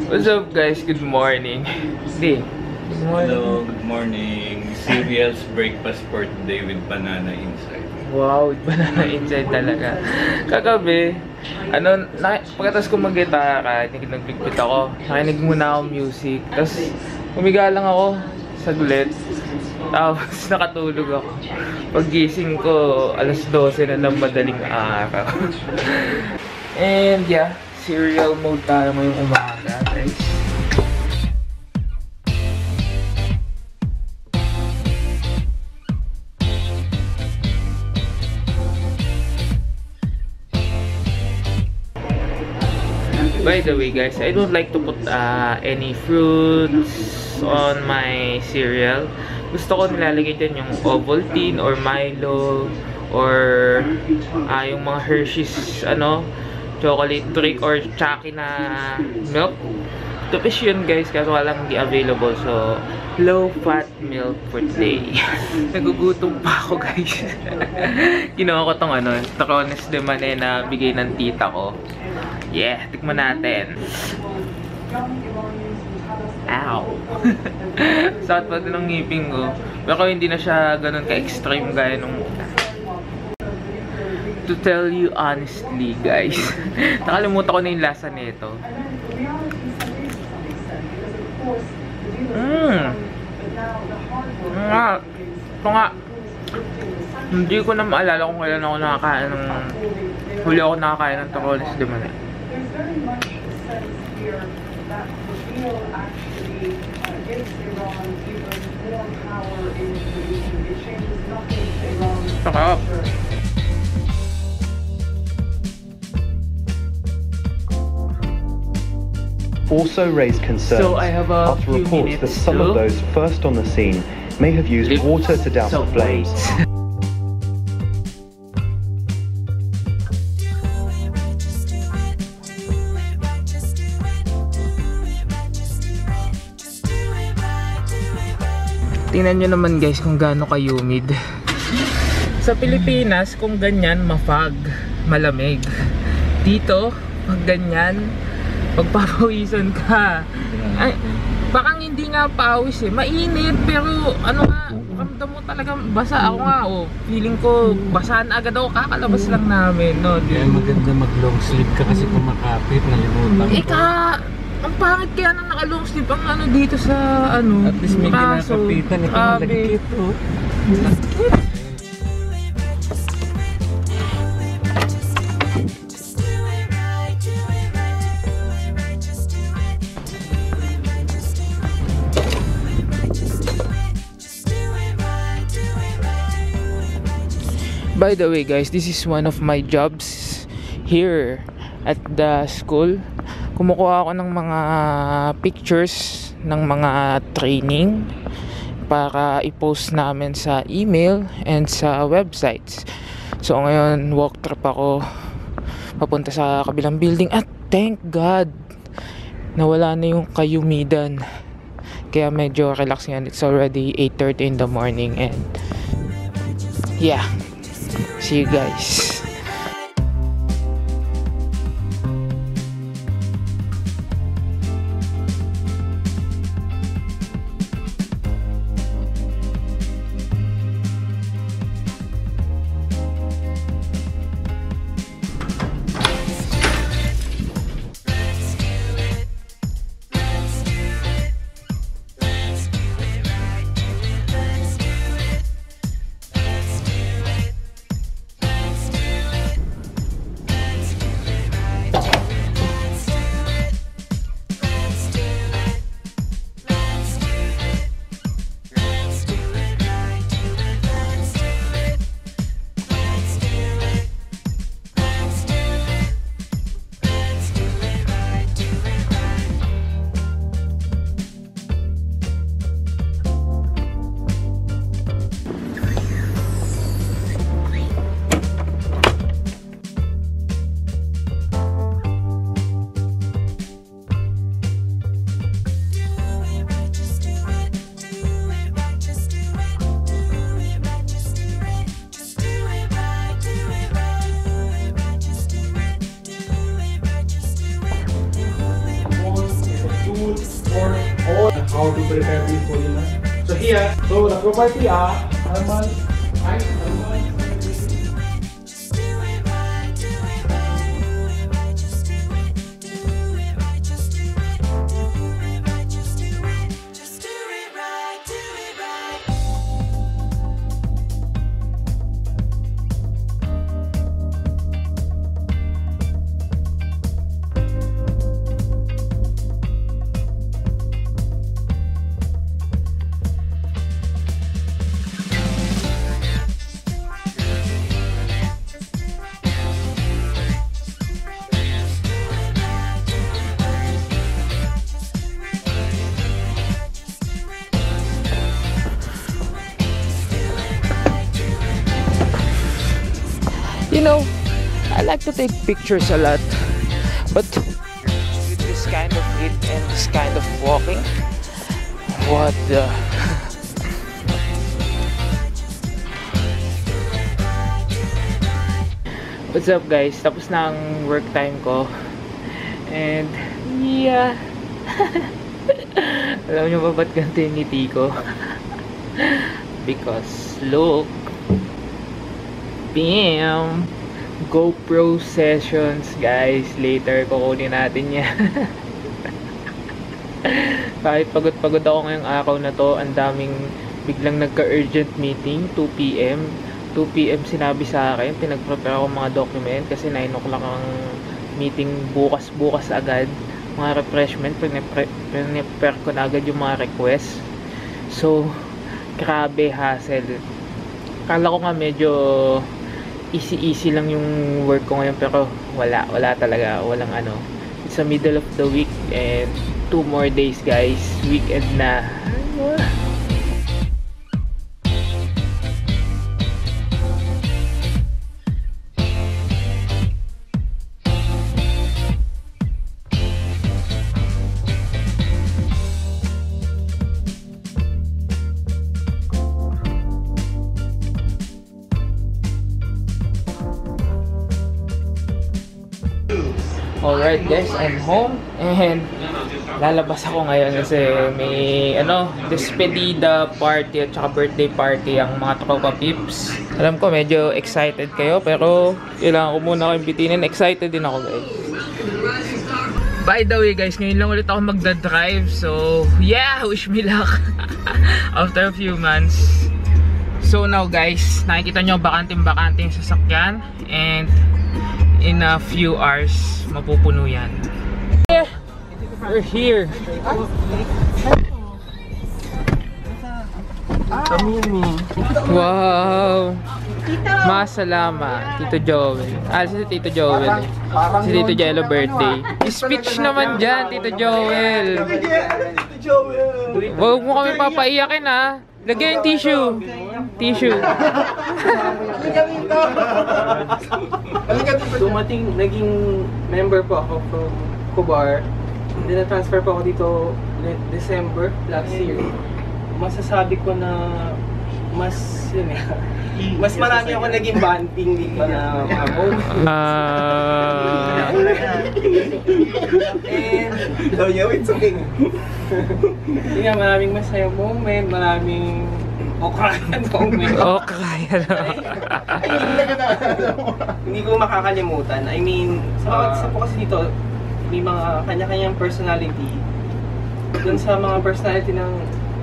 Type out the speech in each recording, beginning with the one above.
What's up guys? Good morning. Good morning. Hello, good morning. Cereals breakfast for today with banana inside. Wow, with banana inside talaga. Kagabi, pagkatapos ko mag-gitara, nagligpit ako. Nakinig muna ako music. Tapos, humiga lang ako saglit. Tapos, nakatulog ako. Paggising ko, alas 12 na ng madaling araw. And yeah, serial mode tayo ngayong umaga, guys. By the way guys, I don't like to put any fruits on my cereal. Gusto ko nilalagay dyan yung Ovaltine or Milo or yung mga Hershey's chocolate trick or Chucky na milk. Tapos yun guys, kaso walang hindi available. So, low fat milk for today. Nagugutom pa ako guys. Ginawa ko tong Tacones de Mane na bigay ng tita ko. Yeah, tikman natin. Ow! Sakit pa din ang ngipin ko. Pero hindi na siya ganun ka-extreme gaya nung... To tell you honestly guys, nakalimutan ko na yung lasa nito. Ito nga, hindi ko na maalala kung kailan ako nakakain ng... Huli ako nakakain ng Tacones de Mane. Sarap! Also raised concerns after reports that some of those first on the scene may have used water to douse the flames. Tingnan nyo naman guys kung gaano ka-humid. Sa Pilipinas, kung ganyan, mafag, malamig. Dito, pag ganyan, pagpapawisan ka. Ay, parang hindi nga pawis mainit, pero ramdam mo talagang basa. Ako nga, feeling ko, basa na agad ako, kakalabas lang namin, no? Kaya maganda mag-long sleeve ka kasi kumakapit, nalimutan ko. Ang pangit kaya nang naka-long sleeve ang dito sa At least may kinakapitan, ito malagkit, By the way guys, this is one of my jobs here at the school. Kumukuha ako ng mga pictures ng mga training para i-post namin sa email and sa websites. So ngayon, walk trip ako papunta sa kabilang building at thank God nawala na yung kayumidan. Kaya medyo relax yan. It's already 8:30 in the morning and yeah. See you guys. for all how to prepare this polymer. So here, so the property are thermal, right? Thermal. You know, I like to take pictures a lot, but with this kind of heat and this kind of walking, what the... What's up guys? Tapos na ang work time ko. And yeah. Alam nyo ba ba't ganito yung ngiti ko? Because look. Bam! GoPro sessions guys. Later kukunin natin yan. Kahit pagod-pagod ako ngayong araw na to, ang daming biglang nagka-urgent meeting. 2 PM 2 PM sinabi sa akin. Pinag-prepare ako mga document kasi 9 o'clock ang meeting bukas agad. Mga refreshment, prepare ko na agad yung mga request. So grabe hassle. Kala ko nga medyo easy lang yung work ko ngayon, pero wala talaga, walang ano. It's the middle of the week and 2 more days guys, weekend na. Alright guys, I'm home and lalabas ako ngayon kasi may despedida party at saka birthday party ang mga tropa pips. Alam ko medyo excited kayo pero kailangan ko muna kayong bitinin. Excited din ako guys. By the way guys, ngayon lang ulit ako magdadrive, so yeah, wish me luck. After a few months. So now guys, nakikita nyo bakante yung sasakyan and in a few hours mapupuno yan. Yeah, we're here. Wow, masalamat Tito Joel. Si Tito Joel si Tito Jello birthday. Speech naman dyan Tito Joel. Huwag mo kami papaiyakin ha. Lagyan yung tissue. Dumating, naging member po ako from Kubar. Then na-transfer po ako dito December last year. Masasabi ko na mas marami ako naging bonding dito na mga moments. And maraming masaya moment, maraming okrayan moment. Okrayan. Hindi ko makakalimutan. I mean, sa bawat isa po kasi dito, may mga kanya-kanyang personality. Doon sa mga personality ng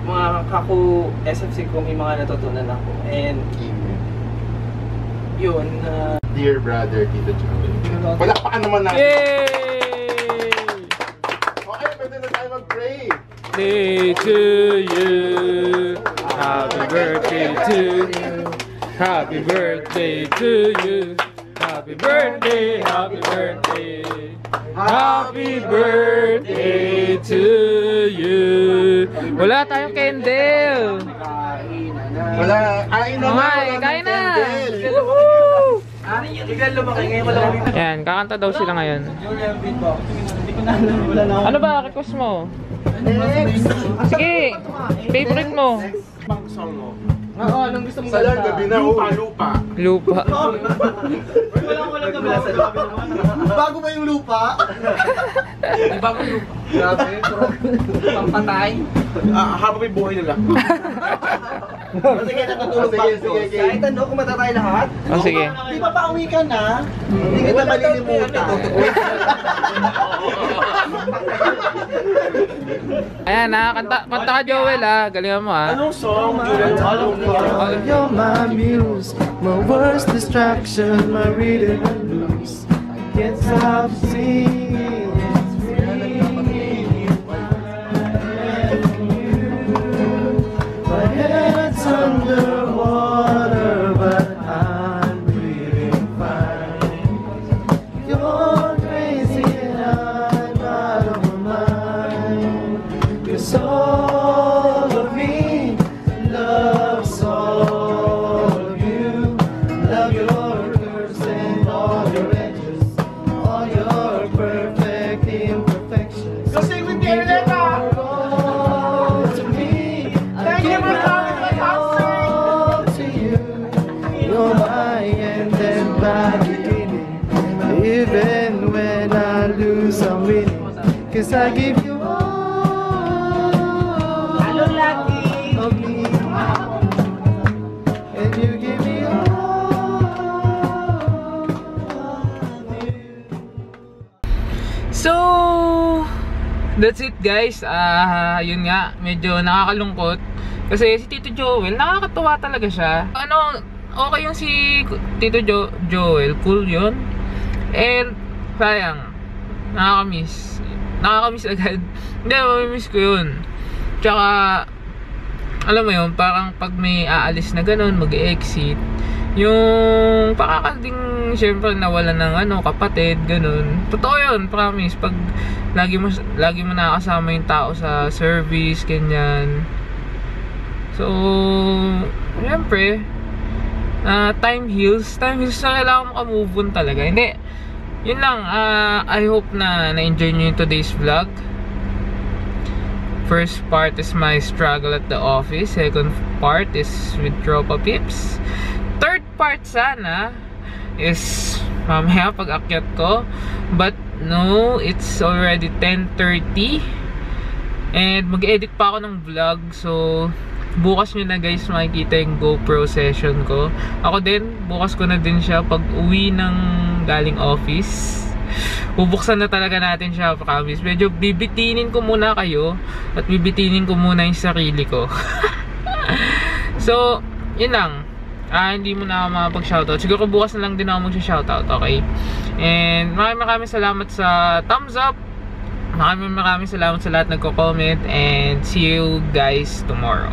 mga kaku SFC ko, may mga natutunan ako. And yun, dear brother Tito Joel. Palakpakan naman natin. Yay! Okay, pwede na tayo mag-pray. Day to you. Happy birthday to you. Happy birthday to you. Happy birthday, happy birthday. Happy birthday to you. Wala tayong candle. Wala, kain na. Kain na. Woohoo! Biglang lumaki ngayon, wala ko dito. Yan, kakanta daw sila ngayon. Julian Beatbox. Hindi ko na alam, wala na ako. Ano ba, request mo? Sige, favorite mo. Pang song mo. Oo, anong gusto mong Salang gabi na. Lupa. Lupa. Walang gabi. Bago ba yung lupa? Bago lupa. Grabe, pampatay. Habang may buhay nila. Sige, natutulog pa. Sige. Kahit ano, kung matatay lahat. Oh, sige. Di ba pauwi ka na? Hindi kita malilimutan. Ayan ha, kanta ka Joel ha. Galingan mo ha. Anong song, Joel? You're my muse, my worst distraction, my reading blues. I can't stop singing. My head's underwater, but I'm breathing fine. You're crazy and I'm out of my mind. 'Cause all of me loves all of you. Love your curves and all your edges, all your perfect imperfections. Go sing with me, Arleta! All to me, I give my all to you. You're my end and my beginning. Even when I lose, I'm winning. 'Cause I give you all of me, and you give me all of you. So, that's it guys. Yun nga, medyo nakakalungkot. Kasi si Tito Joel, nakakatuwa talaga siya. Ano, okay yung si Tito Joel, cool yun. And, sayang, nakakamiss. Nakakamiss agad. Hindi, mamimiss ko yun. Tsaka, alam mo yun, parang pag may aalis na ganun, mag-exit, yung pakakading syempre nawala ng kapatid, ganun. Totoo yun, promise. Pag lagi mo nakakasama yung tao sa service, ganyan. So, syempre, time heals. Time heals na kailangan mo ka-move on talaga. Hindi, yun lang. I hope na na-enjoy nyo yung today's vlog. First part is my struggle at the office. Second part is with Tropa Pips. Third part sana is mamaya pag-akyat ko. But no, it's already 10:30. And mag-edit pa ako ng vlog. So, bukas nyo na guys makikita yung GoPro session ko. Ako din, bukas ko na din siya pag uwi ng galing office. Bubuksan na talaga natin siya, promise. Medyo bibitinin ko muna kayo at bibitinin ko muna yung sarili ko. So, yun lang. Hindi mo na ako makapag-shoutout. Siguro bukas na lang din ako mag-shoutout, okay? And maraming salamat sa thumbs up. Maraming salamat sa lahat nagko-comment. And see you guys tomorrow.